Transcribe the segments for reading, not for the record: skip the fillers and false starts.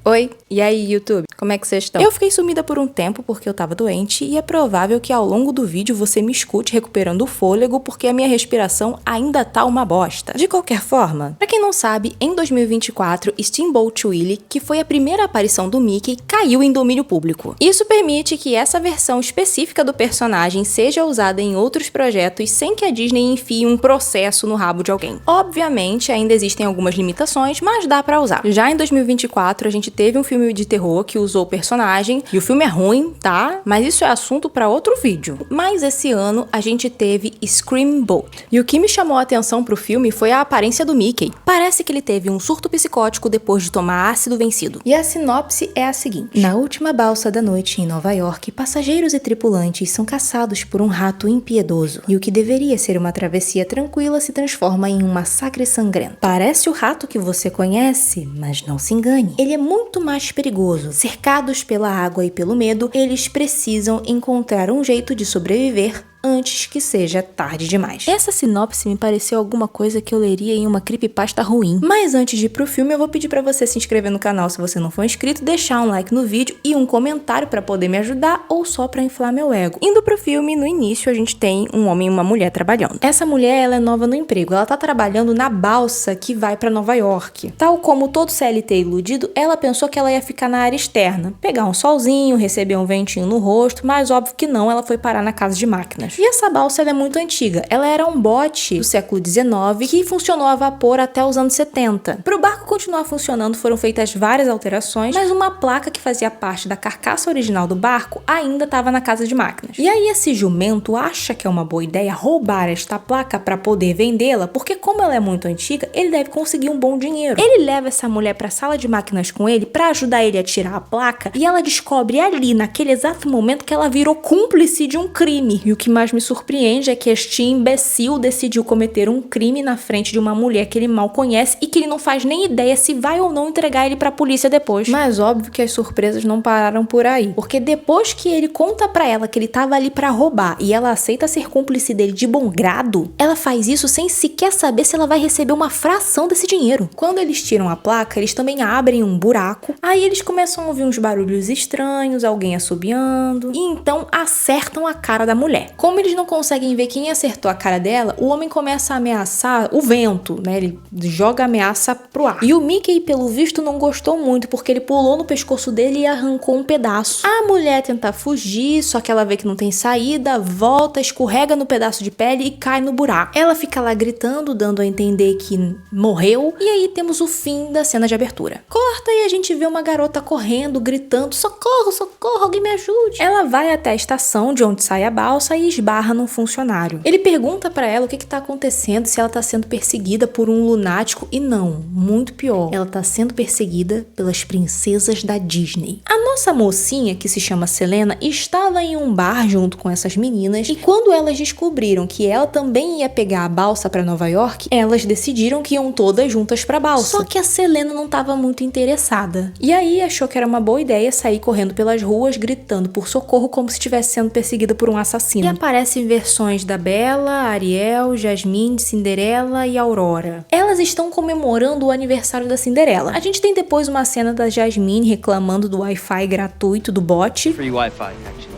Oi, e aí YouTube, como é que vocês estão? Eu fiquei sumida por um tempo porque eu tava doente e é provável que ao longo do vídeo você me escute recuperando o fôlego porque a minha respiração ainda tá uma bosta. De qualquer forma, pra quem não sabe, em 2024, Steamboat Willie, que foi a primeira aparição do Mickey, caiu em domínio público. Isso permite que essa versão específica do personagem seja usada em outros projetos sem que a Disney enfie um processo no rabo de alguém. Obviamente, ainda existem algumas limitações, mas dá pra usar. Já em 2024, a gente teve um filme de terror que usou o personagem, e o filme é ruim, tá? Mas isso é assunto pra outro vídeo. Mas esse ano a gente teve Screamboat. E o que me chamou a atenção pro filme foi a aparência do Mickey. Parece que ele teve um surto psicótico depois de tomar ácido vencido. E a sinopse é a seguinte: na última balsa da noite em Nova York, passageiros e tripulantes são caçados por um rato impiedoso. E o que deveria ser uma travessia tranquila se transforma em um massacre sangrento. Parece o rato que você conhece, mas não se engane. Ele é muito mais perigoso. Cercados pela água e pelo medo, eles precisam encontrar um jeito de sobreviver antes que seja tarde demais. Essa sinopse me pareceu alguma coisa que eu leria em uma creepypasta ruim. Mas antes de ir pro filme, eu vou pedir pra você se inscrever no canal se você não for inscrito, deixar um like no vídeo e um comentário pra poder me ajudar ou só pra inflar meu ego. Indo pro filme, no início a gente tem um homem e uma mulher trabalhando. Essa mulher, ela é nova no emprego. Ela tá trabalhando na balsa que vai pra Nova York. Tal como todo CLT iludido, ela pensou que ela ia ficar na área externa, pegar um solzinho, receber um ventinho no rosto, mas óbvio que não, ela foi parar na casa de máquinas. E essa balsa ela é muito antiga. Ela era um bote do século XIX que funcionou a vapor até os anos 70. Para o barco continuar funcionando foram feitas várias alterações, mas uma placa que fazia parte da carcaça original do barco ainda estava na casa de máquinas. E aí esse jumento acha que é uma boa ideia roubar esta placa para poder vendê-la, porque como ela é muito antiga, ele deve conseguir um bom dinheiro. Ele leva essa mulher para a sala de máquinas com ele para ajudar ele a tirar a placa e ela descobre ali, naquele exato momento, que ela virou cúmplice de um crime. E o que mais me surpreende é que este imbecil decidiu cometer um crime na frente de uma mulher que ele mal conhece e que ele não faz nem ideia se vai ou não entregar ele pra polícia depois. Mas óbvio que as surpresas não pararam por aí, porque depois que ele conta pra ela que ele tava ali pra roubar e ela aceita ser cúmplice dele de bom grado, ela faz isso sem sequer saber se ela vai receber uma fração desse dinheiro. Quando eles tiram a placa, eles também abrem um buraco, aí eles começam a ouvir uns barulhos estranhos, alguém assobiando, e então acertam a cara da mulher. Como eles não conseguem ver quem acertou a cara dela, o homem começa a ameaçar o vento, né? Ele joga a ameaça pro ar. E o Mickey, pelo visto, não gostou muito, porque ele pulou no pescoço dele e arrancou um pedaço. A mulher tenta fugir, só que ela vê que não tem saída, volta, escorrega no pedaço de pele e cai no buraco. Ela fica lá gritando, dando a entender que morreu, e aí temos o fim da cena de abertura. Corta e a gente vê uma garota correndo, gritando: socorro, socorro, alguém me ajude. Ela vai até a estação de onde sai a balsa e esbarra num funcionário. Ele pergunta pra ela o que tá acontecendo, se ela tá sendo perseguida por um lunático, e não, muito pior, ela tá sendo perseguida pelas princesas da Disney. A nossa mocinha, que se chama Selena, estava em um bar junto com essas meninas, e quando elas descobriram que ela também ia pegar a balsa pra Nova York, elas decidiram que iam todas juntas pra balsa. Só que a Selena não tava muito interessada. E aí achou que era uma boa ideia sair correndo pelas ruas, gritando por socorro como se estivesse sendo perseguida por um assassino. E aparecem versões da Bella, Ariel, Jasmine, Cinderela e Aurora. Elas estão comemorando o aniversário da Cinderela. A gente tem depois uma cena da Jasmine reclamando do Wi-Fi gratuito do bot. Free Wi-Fi, actually.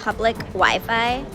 Public Wi-Fi?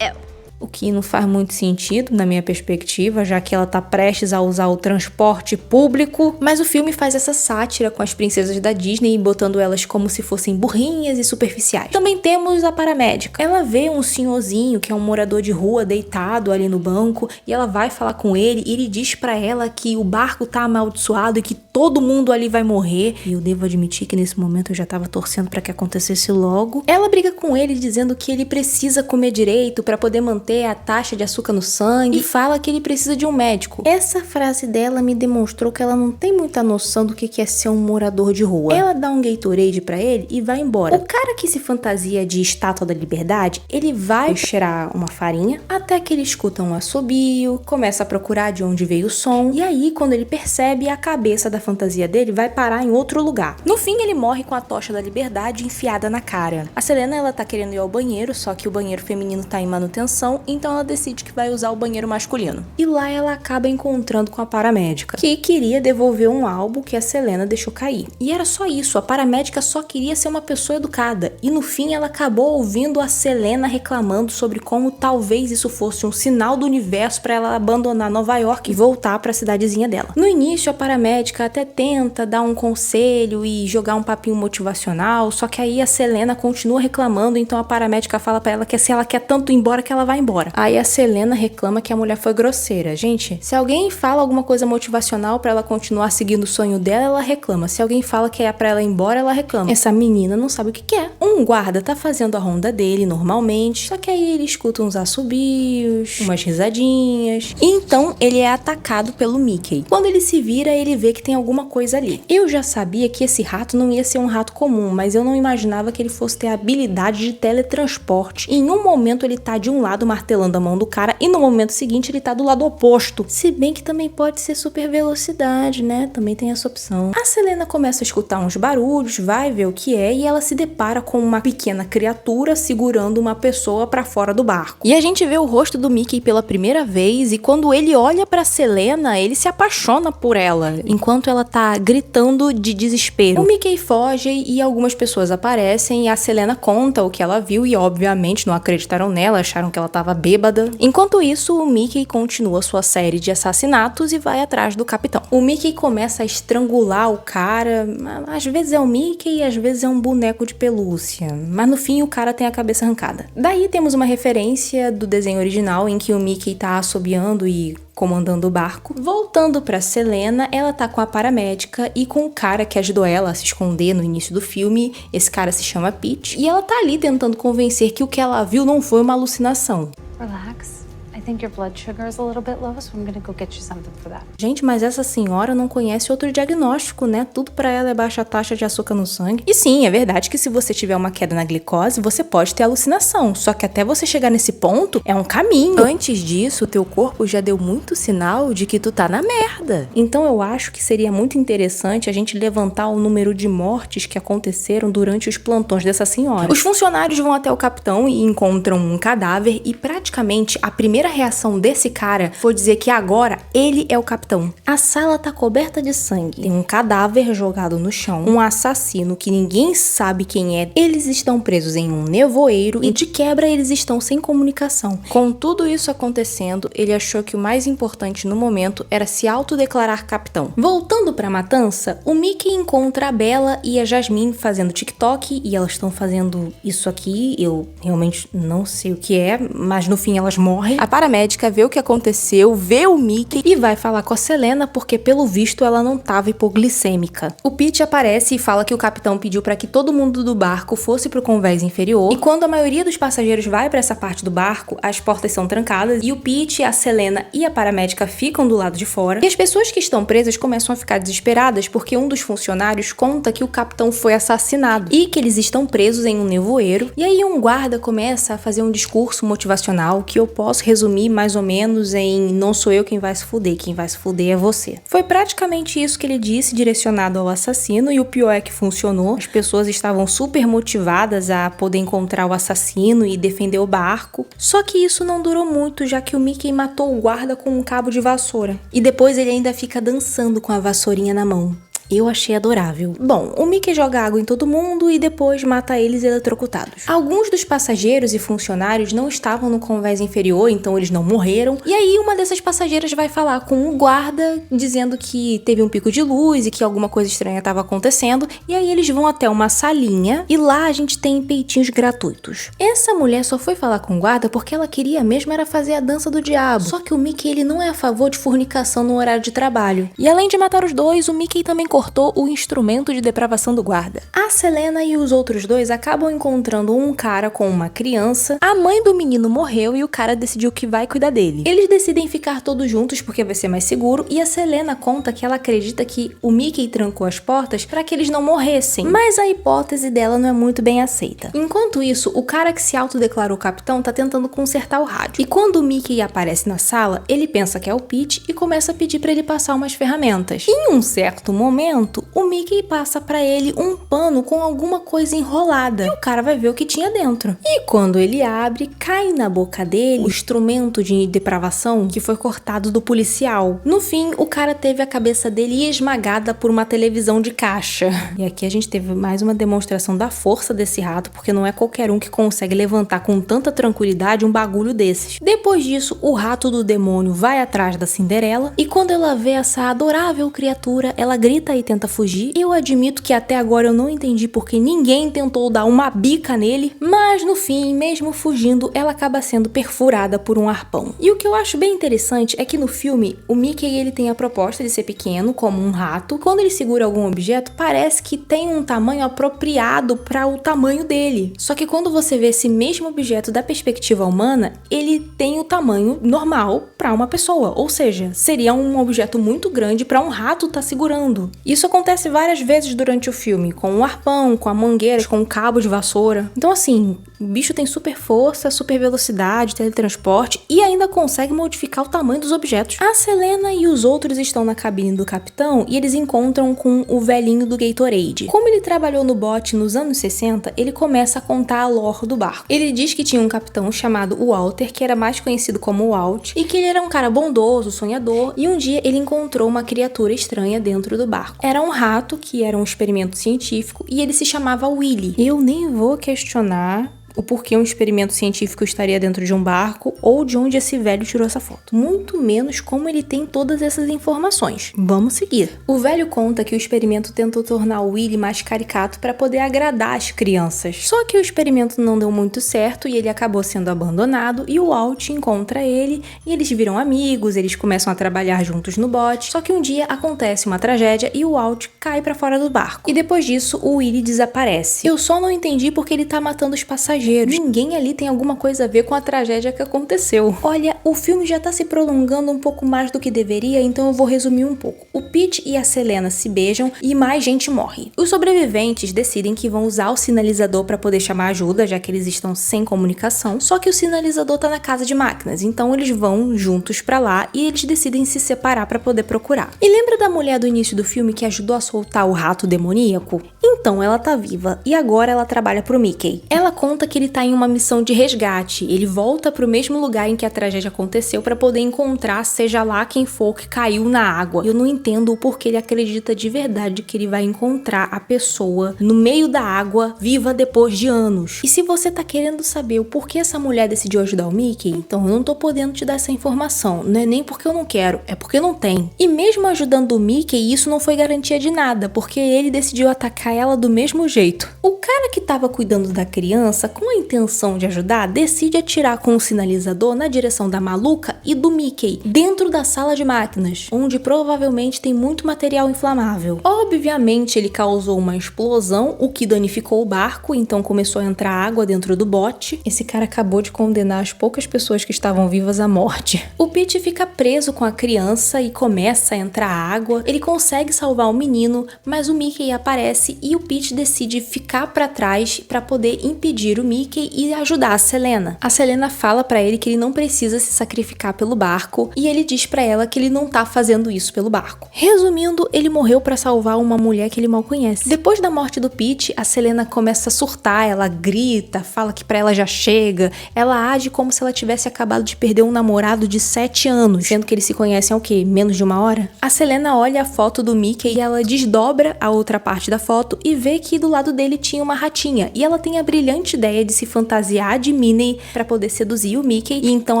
O que não faz muito sentido na minha perspectiva, já que ela tá prestes a usar o transporte público, mas o filme faz essa sátira com as princesas da Disney, botando elas como se fossem burrinhas e superficiais. Também temos a paramédica. Ela vê um senhorzinho que é um morador de rua deitado ali no banco, e ela vai falar com ele, e ele diz pra ela que o barco tá amaldiçoado e que todo mundo ali vai morrer, e eu devo admitir que nesse momento eu já tava torcendo pra que acontecesse logo. Ela briga com ele dizendo que ele precisa comer direito pra poder manter a taxa de açúcar no sangue, e fala que ele precisa de um médico. Essa frase dela me demonstrou que ela não tem muita noção do que é ser um morador de rua. Ela dá um Gatorade pra ele e vai embora. O cara que se fantasia de Estátua da Liberdade, ele vai cheirar uma farinha, até que ele escuta um assobio, começa a procurar de onde veio o som, e aí quando ele percebe, a cabeça da fantasia dele vai parar em outro lugar. No fim, ele morre com a tocha da liberdade enfiada na cara. A Selena, ela tá querendo ir ao banheiro, só que o banheiro feminino tá em manutenção, então ela decide que vai usar o banheiro masculino. E lá ela acaba encontrando com a paramédica, que queria devolver um álbum que a Selena deixou cair. E era só isso, a paramédica só queria ser uma pessoa educada, e no fim ela acabou ouvindo a Selena reclamando sobre como talvez isso fosse um sinal do universo para ela abandonar Nova York e voltar para a cidadezinha dela. No início a paramédica até tenta dar um conselho e jogar um papinho motivacional, só que aí a Selena continua reclamando, então a paramédica fala pra ela que se ela quer tanto ir embora que ela vai embora. Aí a Selena reclama que a mulher foi grosseira. Gente, se alguém fala alguma coisa motivacional pra ela continuar seguindo o sonho dela, ela reclama. Se alguém fala que é pra ela ir embora, ela reclama. Essa menina não sabe o que quer. Um guarda tá fazendo a ronda dele normalmente, só que aí ele escuta uns assobios, umas risadinhas, e então ele é atacado pelo Mickey. Quando ele se vira, ele vê que tem alguma coisa ali. Eu já sabia que esse rato não ia ser um rato comum, mas eu não imaginava que ele fosse ter a habilidade de teletransporte. Em um momento ele tá de um lado martelando a mão do cara e no momento seguinte ele tá do lado oposto. Se bem que também pode ser super velocidade, né? Também tem essa opção. A Selena começa a escutar uns barulhos, vai ver o que é e ela se depara com uma pequena criatura segurando uma pessoa pra fora do barco. E a gente vê o rosto do Mickey pela primeira vez e quando ele olha pra Selena, ele se apaixona por ela, enquanto ela tá gritando de desespero. O Mickey foge e algumas pessoas aparecem e a Selena conta o que ela viu e obviamente não acreditaram nela, acharam que ela tava bêbada. Enquanto isso, o Mickey continua sua série de assassinatos e vai atrás do capitão. O Mickey começa a estrangular o cara, às vezes é o Mickey e às vezes é um boneco de pelúcia, mas no fim o cara tem a cabeça arrancada. Daí temos uma referência do desenho original em que o Mickey tá assobiando e comandando o barco. Voltando pra Selena, ela tá com a paramédica e com o cara que ajudou ela a se esconder no início do filme. Esse cara se chama Pete. E ela tá ali tentando convencer que o que ela viu não foi uma alucinação. Relax. I think your blood sugar is a little bit low, so I'm gonna go get you something for that. Gente, mas essa senhora não conhece outro diagnóstico, né? Tudo pra ela é baixa taxa de açúcar no sangue. E sim, é verdade que se você tiver uma queda na glicose, você pode ter alucinação. Só que até você chegar nesse ponto, é um caminho. Antes disso, o teu corpo já deu muito sinal de que tu tá na merda. Então eu acho que seria muito interessante a gente levantar o número de mortes que aconteceram durante os plantões dessa senhora. Os funcionários vão até o capitão e encontram um cadáver e praticamente a primeira reação desse cara foi dizer que agora ele é o capitão. A sala tá coberta de sangue, tem um cadáver jogado no chão, um assassino que ninguém sabe quem é. Eles estão presos em um nevoeiro e de quebra eles estão sem comunicação. Com tudo isso acontecendo, ele achou que o mais importante no momento era se autodeclarar capitão. Voltando pra matança, o Mickey encontra a Bella e a Jasmine fazendo TikTok e elas estão fazendo isso aqui, eu realmente não sei o que é, mas no fim elas morrem. A paramédica vê o que aconteceu, vê o Mickey e vai falar com a Selena porque pelo visto ela não estava hipoglicêmica. O Pete aparece e fala que o capitão pediu para que todo mundo do barco fosse pro convés inferior e quando a maioria dos passageiros vai para essa parte do barco, as portas são trancadas e o Pete, a Selena e a paramédica ficam do lado de fora e as pessoas que estão presas começam a ficar desesperadas porque um dos funcionários conta que o capitão foi assassinado e que eles estão presos em um nevoeiro e aí um guarda começa a fazer um discurso motivacional que eu posso resumir mais ou menos em não sou eu quem vai se fuder é você. Foi praticamente isso que ele disse, direcionado ao assassino, e o pior é que funcionou. As pessoas estavam super motivadas a poder encontrar o assassino e defender o barco. Só que isso não durou muito, já que o Mickey matou o guarda com um cabo de vassoura. E depois ele ainda fica dançando com a vassourinha na mão. Eu achei adorável. Bom, o Mickey joga água em todo mundo e depois mata eles eletrocutados. Alguns dos passageiros e funcionários não estavam no convés inferior, então eles não morreram. E aí uma dessas passageiras vai falar com o guarda, dizendo que teve um pico de luz e que alguma coisa estranha estava acontecendo. E aí eles vão até uma salinha e lá a gente tem peitinhos gratuitos. Essa mulher só foi falar com o guarda porque ela queria mesmo era fazer a dança do diabo. Só que o Mickey ele não é a favor de fornicação no horário de trabalho. E além de matar os dois, o Mickey também cortou o instrumento de depravação do guarda. A Selena e os outros dois acabam encontrando um cara com uma criança. A mãe do menino morreu e o cara decidiu que vai cuidar dele. Eles decidem ficar todos juntos porque vai ser mais seguro e a Selena conta que ela acredita que o Mickey trancou as portas para que eles não morressem. Mas a hipótese dela não é muito bem aceita. Enquanto isso, o cara que se autodeclarou capitão tá tentando consertar o rádio. E quando o Mickey aparece na sala, ele pensa que é o Pete e começa a pedir para ele passar umas ferramentas. Em um certo momento, momento, o Mickey passa pra ele um pano com alguma coisa enrolada e o cara vai ver o que tinha dentro. E quando ele abre, cai na boca dele o instrumento de depravação que foi cortado do policial. No fim, o cara teve a cabeça dele esmagada por uma televisão de caixa. E aqui a gente teve mais uma demonstração da força desse rato, porque não é qualquer um que consegue levantar com tanta tranquilidade um bagulho desses. Depois disso, o rato do demônio vai atrás da Cinderela e quando ela vê essa adorável criatura, ela grita e tenta fugir. Eu admito que até agora eu não entendi porque ninguém tentou dar uma bica nele, mas no fim, mesmo fugindo, ela acaba sendo perfurada por um arpão. E o que eu acho bem interessante é que no filme, o Mickey ele tem a proposta de ser pequeno, como um rato. Quando ele segura algum objeto, parece que tem um tamanho apropriado para o tamanho dele. Só que quando você vê esse mesmo objeto da perspectiva humana, ele tem o tamanho normal para uma pessoa, ou seja, seria um objeto muito grande para um rato estar segurando. Isso acontece várias vezes durante o filme, com o arpão, com a mangueira, com o cabo de vassoura. Então assim, o bicho tem super força, super velocidade, teletransporte e ainda consegue modificar o tamanho dos objetos. A Selena e os outros estão na cabine do capitão e eles encontram com o velhinho do Gatorade. Como ele trabalhou no bote nos anos 60, ele começa a contar a lore do barco. Ele diz que tinha um capitão chamado Walter, que era mais conhecido como Walt, e que ele era um cara bondoso, sonhador, e um dia ele encontrou uma criatura estranha dentro do barco. Era um rato, que era um experimento científico, e ele se chamava Willy. Eu nem vou questionar o porquê um experimento científico estaria dentro de um barco ou de onde esse velho tirou essa foto. Muito menos como ele tem todas essas informações. Vamos seguir. O velho conta que o experimento tentou tornar o Willy mais caricato para poder agradar as crianças. Só que o experimento não deu muito certo e ele acabou sendo abandonado e o Walt encontra ele e eles viram amigos, eles começam a trabalhar juntos no bote. Só que um dia acontece uma tragédia e o Walt cai para fora do barco. E depois disso, o Willy desaparece. Eu só não entendi porque ele tá matando os passageiros. Ninguém ali tem alguma coisa a ver com a tragédia que aconteceu. Olha, o filme já tá se prolongando um pouco mais do que deveria, então eu vou resumir um pouco. O Pete e a Selena se beijam e mais gente morre. Os sobreviventes decidem que vão usar o sinalizador para poder chamar ajuda, já que eles estão sem comunicação, só que o sinalizador tá na casa de máquinas, então eles vão juntos pra lá e eles decidem se separar para poder procurar. E lembra da mulher do início do filme que ajudou a soltar o rato demoníaco? Então ela tá viva e agora ela trabalha pro Mickey. Ela conta que ele tá em uma missão de resgate. Ele volta pro mesmo lugar em que a tragédia aconteceu para poder encontrar seja lá quem for que caiu na água. Eu não entendo o porquê ele acredita de verdade que ele vai encontrar a pessoa no meio da água viva depois de anos. E se você tá querendo saber o porquê essa mulher decidiu ajudar o Mickey, então eu não tô podendo te dar essa informação. Não é nem porque eu não quero, é porque não tem. E mesmo ajudando o Mickey, isso não foi garantia de nada, porque ele decidiu atacar ela do mesmo jeito. O cara que tava cuidando da criança, com a intenção de ajudar, decide atirar com o sinalizador na direção da maluca e do Mickey, dentro da sala de máquinas, onde provavelmente tem muito material inflamável. Obviamente ele causou uma explosão, o que danificou o barco, então começou a entrar água dentro do bote. Esse cara acabou de condenar as poucas pessoas que estavam vivas à morte. O Pete fica preso com a criança e começa a entrar água. Ele consegue salvar o menino, mas o Mickey aparece e o Pete decide ficar para trás para poder impedir o Mickey e ajudar a Selena. A Selena fala pra ele que ele não precisa se sacrificar pelo barco e ele diz pra ela que ele não tá fazendo isso pelo barco. Resumindo, ele morreu pra salvar uma mulher que ele mal conhece. Depois da morte do Pete, a Selena começa a surtar, ela grita, fala que pra ela já chega, ela age como se ela tivesse acabado de perder um namorado de 7 anos, sendo que eles se conhecem há o quê? Menos de 1 hora? A Selena olha a foto do Mickey e ela desdobra a outra parte da foto e vê que do lado dele tinha uma ratinha e ela tem a brilhante ideia de se fantasiar de Minnie para poder seduzir o Mickey e então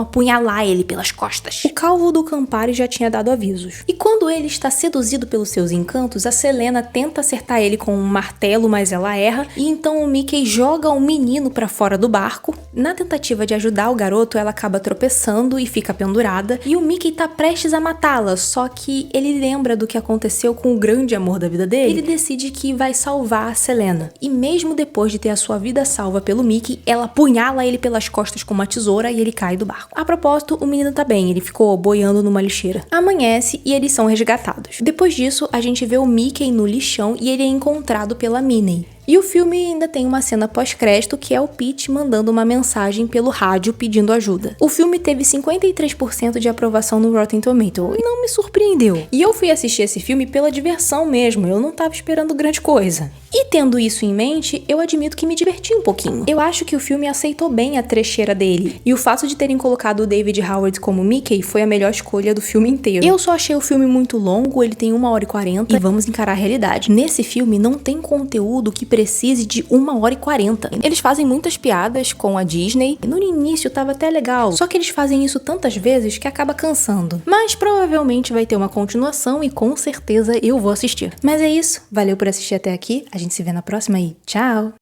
apunhalar ele pelas costas. O calvo do Campari já tinha dado avisos. E quando ele está seduzido pelos seus encantos, a Selena tenta acertar ele com um martelo, mas ela erra, e então o Mickey joga o menino para fora do barco. Na tentativa de ajudar o garoto, ela acaba tropeçando e fica pendurada, e o Mickey tá prestes a matá-la, só que ele lembra do que aconteceu com o grande amor da vida dele. Ele decide que vai salvar a Selena. E mesmo depois de ter a sua vida salva pelo Mickey, ela apunhala ele pelas costas com uma tesoura e ele cai do barco. A propósito, o menino tá bem, ele ficou boiando numa lixeira. Amanhece e eles são resgatados. Depois disso, a gente vê o Mickey no lixão e ele é encontrado pela Minnie. E o filme ainda tem uma cena pós-crédito que é o Pete mandando uma mensagem pelo rádio pedindo ajuda. O filme teve 53% de aprovação no Rotten Tomatoes e não me surpreendeu. E eu fui assistir esse filme pela diversão mesmo, eu não tava esperando grande coisa. E tendo isso em mente, eu admito que me diverti um pouquinho. Eu acho que o filme aceitou bem a trecheira dele, e o fato de terem colocado o David Howard como Mickey foi a melhor escolha do filme inteiro. Eu só achei o filme muito longo, ele tem 1h40, e vamos encarar a realidade. Nesse filme não tem conteúdo que precise de 1h40. Eles fazem muitas piadas com a Disney, e no início tava até legal, só que eles fazem isso tantas vezes que acaba cansando. Mas provavelmente vai ter uma continuação e com certeza eu vou assistir. Mas é isso, valeu por assistir até aqui, a gente se vê na próxima e tchau!